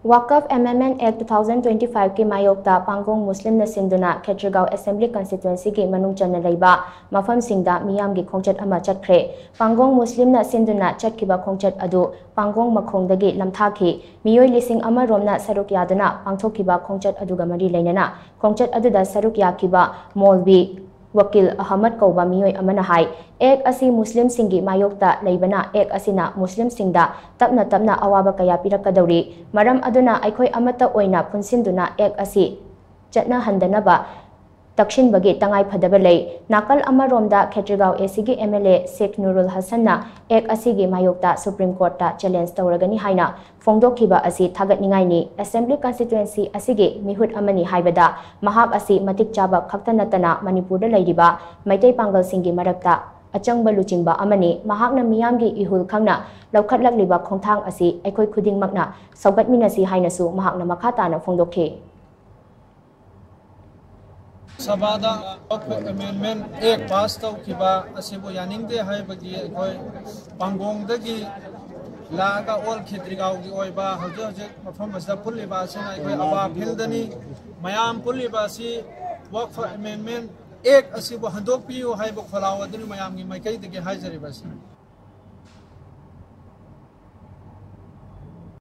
Wakaf Amendment Act 2025 की मायोक्ता पांगोंग मुस्लिम न सिंधुना खेत्रगांव assembly constituency की मनुंग चन्ना लैबा मफम सिंगदा मियाम की खोंचत अमा चटख्रे पांगोंग मुस्लिम न सिंधुना चटकिबा खोंचत अदु पांगोंग मखोंदगी लमथाखी मियोय लिसिंग अमा रोमना सरुक यादना पांगथोकिबा खोंचत अदुगा मरी लैनना खोंचत अदुदा सरुक याकिबा मौलवी वकील अहमद कौबा मियोय अमना हाई एक असी मुस्लिम सिंगी मायोक्ता लैबना एक असिना मुस्लिम सिंगदा तपना तपना अवाबा कया पिरकदौरी मरम अदुना अखोय अमता ओइना पुनसिंदुना एक असी चटना हंदनबा तक्षिनबगी तंगाई फदबा लै नाकल अमरोमदा खेत्रगांव एसीगी एमएलए शेख नूरुल हसनना एक असीगी मायोक्ता सुप्रीम कोर्टा चैलेंज तौरगनी हाइना फोंदोखिबा असी थागतनिंगाइनी असेंबली कंस्टिट्युएंसी असीगी मिहुत अमनी हाइबदा महाक असी मतिक चाबा खक्ता नतना मणिपुरदा लैरिबा मैतै पांगल सिंगी मरक्ता अचंग लुचिंबा अमनी महाकना मियामगी इहुल खंगना लौखटलक्लिबा खोंथांग असी अखोय खुदिंगमकना सौगतमिनसी हाइनसु महाकना मखाताना फोंदोखि सभादा अमेंडमेंट एक पास तौखिबा असिबो यानिंगदे हाइबगी अखोय पांगोंगदगी लागा ओल खेत्रिगावगी ओइबा हजे हजे मफम असदा पुलिबा असिना अखोय अबा फिल्दनी मयाम पुलिबा असि वक्फ अमेंडमेंट एक असिबो हंदोकपियो हाइबो खोलाव अदुनि मयामगी माइकैदगी हाइजरिबासी